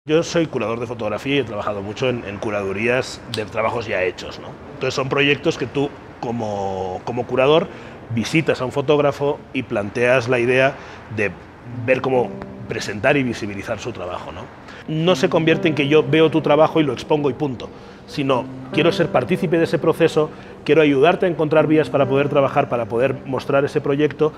Yo soy curador de fotografía y he trabajado mucho en curadurías de trabajos ya hechos, ¿no? Entonces son proyectos que tú, como curador, visitas a un fotógrafo y planteas la idea de ver cómo presentar y visibilizar su trabajo, ¿no? No se convierte en que yo veo tu trabajo y lo expongo y punto, sino quiero ser partícipe de ese proceso, quiero ayudarte a encontrar vías para poder trabajar, para poder mostrar ese proyecto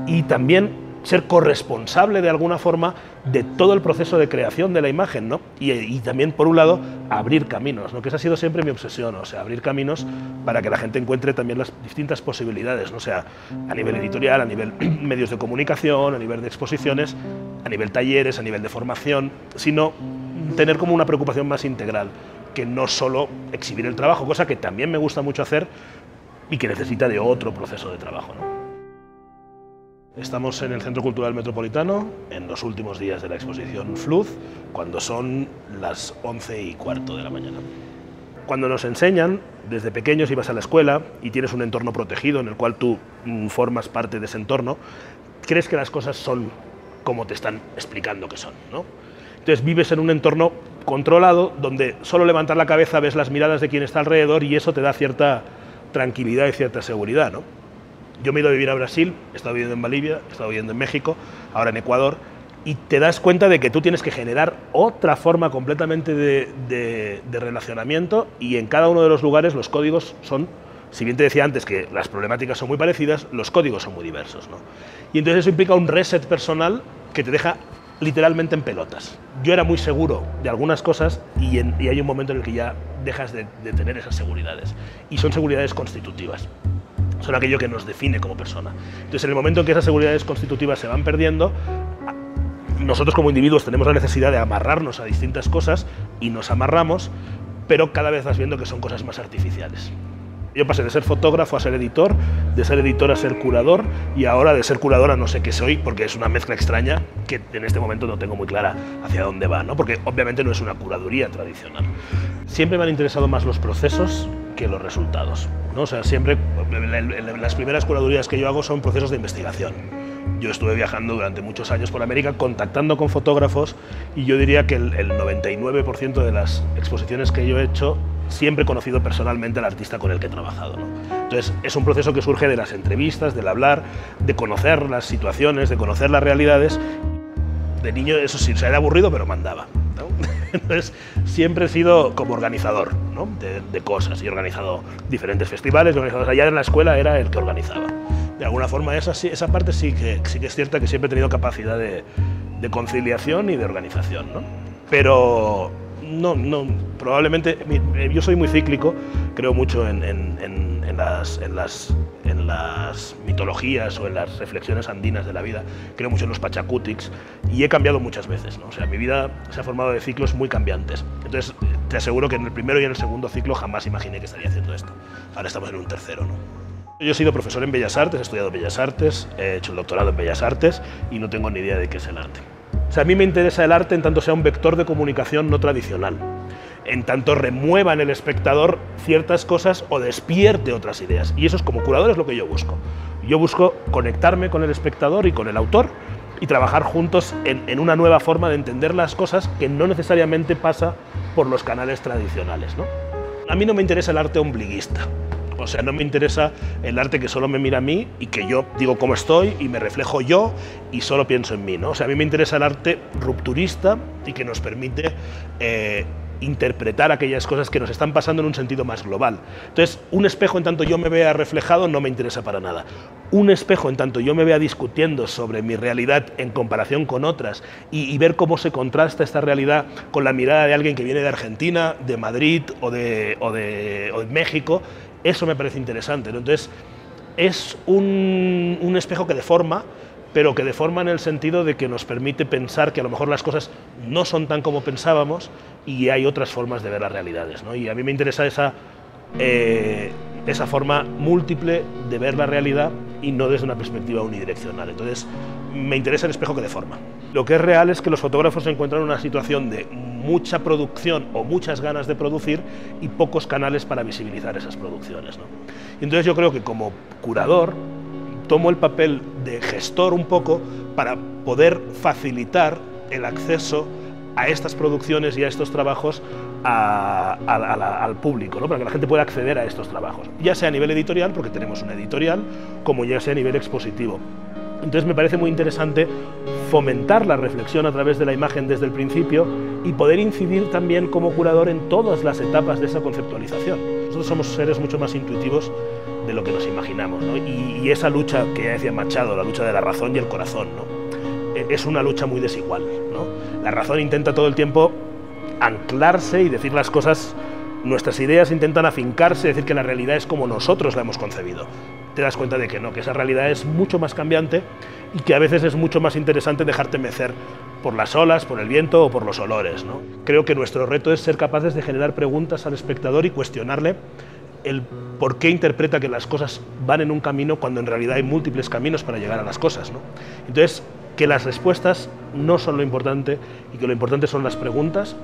y también ser corresponsable de alguna forma de todo el proceso de creación de la imagen, ¿no? Y también, por un lado, abrir caminos, ¿no? Que esa ha sido siempre mi obsesión, o sea, abrir caminos para que la gente encuentre también las distintas posibilidades, ¿no? O sea, a nivel editorial, a nivel medios de comunicación, a nivel de exposiciones, a nivel talleres, a nivel de formación, sino tener como una preocupación más integral, que no solo exhibir el trabajo, cosa que también me gusta mucho hacer y que necesita de otro proceso de trabajo, ¿no? Estamos en el Centro Cultural Metropolitano, en los últimos días de la exposición Fluz, cuando son las 11:15 de la mañana. Cuando nos enseñan, desde pequeños ibas a la escuela y tienes un entorno protegido en el cual tú formas parte de ese entorno, crees que las cosas son como te están explicando que son, ¿no? Entonces vives en un entorno controlado donde solo levantar la cabeza ves las miradas de quien está alrededor y eso te da cierta tranquilidad y cierta seguridad, ¿no? Yo me he ido a vivir a Brasil, he estado viviendo en Bolivia, he estado viviendo en México, ahora en Ecuador, y te das cuenta de que tú tienes que generar otra forma completamente de relacionamiento y en cada uno de los lugares los códigos son, si bien te decía antes que las problemáticas son muy parecidas, los códigos son muy diversos, ¿no? Y entonces eso implica un reset personal que te deja literalmente en pelotas. Yo era muy seguro de algunas cosas y hay un momento en el que ya dejas de tener esas seguridades, y son seguridades constitutivas. Son aquello que nos define como persona. Entonces, en el momento en que esas seguridades constitutivas se van perdiendo, nosotros como individuos tenemos la necesidad de amarrarnos a distintas cosas y nos amarramos, pero cada vez vas viendo que son cosas más artificiales. Yo pasé de ser fotógrafo a ser editor, de ser editor a ser curador y ahora de ser curador a no sé qué soy, porque es una mezcla extraña que en este momento no tengo muy clara hacia dónde va, ¿no? Porque obviamente no es una curaduría tradicional. Siempre me han interesado más los procesos que los resultados, ¿no? O sea, siempre las primeras curadurías que yo hago son procesos de investigación. Yo estuve viajando durante muchos años por América contactando con fotógrafos y yo diría que el 99% de las exposiciones que yo he hecho siempre he conocido personalmente al artista con el que he trabajado, ¿no? Entonces es un proceso que surge de las entrevistas, del hablar, de conocer las situaciones, de conocer las realidades. De niño eso sí, era aburrido pero mandaba, ¿no? Entonces siempre he sido como organizador, ¿no? de cosas, y he organizado diferentes festivales, allá en la escuela era el que organizaba. De alguna forma esa parte sí que es cierta, que siempre he tenido capacidad de conciliación y de organización, ¿no? Pero no, probablemente yo soy muy cíclico, creo mucho en las mitologías o en las reflexiones andinas de la vida, creo mucho en los pachacútics y he cambiado muchas veces, ¿no? O sea, mi vida se ha formado de ciclos muy cambiantes. Entonces te aseguro que en el primero y en el segundo ciclo jamás imaginé que estaría haciendo esto. Ahora estamos en un tercero, ¿no? Yo he sido profesor en Bellas Artes, he estudiado Bellas Artes, he hecho el doctorado en Bellas Artes y no tengo ni idea de qué es el arte. O sea, a mí me interesa el arte en tanto sea un vector de comunicación no tradicional, en tanto remueva en el espectador ciertas cosas o despierte otras ideas. Y eso es, como curador, es lo que yo busco. Yo busco conectarme con el espectador y con el autor y trabajar juntos en una nueva forma de entender las cosas que no necesariamente pasa por los canales tradicionales, ¿no? A mí no me interesa el arte ombliguista. O sea, no me interesa el arte que solo me mira a mí y que yo digo cómo estoy y me reflejo yo y solo pienso en mí, ¿no? O sea, a mí me interesa el arte rupturista y que nos permite interpretar aquellas cosas que nos están pasando en un sentido más global. Entonces, un espejo en tanto yo me vea reflejado no me interesa para nada. Un espejo en tanto yo me vea discutiendo sobre mi realidad en comparación con otras y ver cómo se contrasta esta realidad con la mirada de alguien que viene de Argentina, de Madrid o de México, eso me parece interesante, ¿no? Entonces, es un espejo que deforma, pero que deforma en el sentido de que nos permite pensar que a lo mejor las cosas no son tan como pensábamos y hay otras formas de ver las realidades, ¿no? Y a mí me interesa esa forma múltiple de ver la realidad y no desde una perspectiva unidireccional. Entonces, me interesa el espejo que deforma. Lo que es real es que los fotógrafos se encuentran en una situación de mucha producción o muchas ganas de producir y pocos canales para visibilizar esas producciones, ¿no? Y entonces yo creo que como curador tomo el papel de gestor un poco para poder facilitar el acceso a estas producciones y a estos trabajos al público, ¿no? Para que la gente pueda acceder a estos trabajos, ya sea a nivel editorial, porque tenemos una editorial, como ya sea a nivel expositivo. Entonces me parece muy interesante fomentar la reflexión a través de la imagen desde el principio y poder incidir también como curador en todas las etapas de esa conceptualización. Nosotros somos seres mucho más intuitivos de lo que nos imaginamos, ¿no? Y esa lucha que ya decía Machado, la lucha de la razón y el corazón, ¿no? Es una lucha muy desigual, ¿no? La razón intenta todo el tiempo anclarse y decir las cosas, nuestras ideas intentan afincarse, decir que la realidad es como nosotros la hemos concebido. Te das cuenta de que no, que esa realidad es mucho más cambiante y que a veces es mucho más interesante dejarte mecer por las olas, por el viento o por los olores, ¿no? Creo que nuestro reto es ser capaces de generar preguntas al espectador y cuestionarle el por qué interpreta que las cosas van en un camino cuando en realidad hay múltiples caminos para llegar a las cosas, ¿no? Entonces, que las respuestas no son lo importante y que lo importante son las preguntas,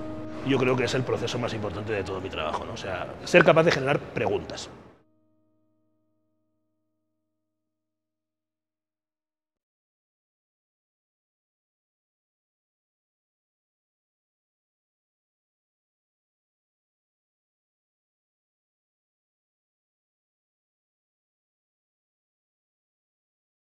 yo creo que es el proceso más importante de todo mi trabajo, ¿no? O sea, ser capaz de generar preguntas.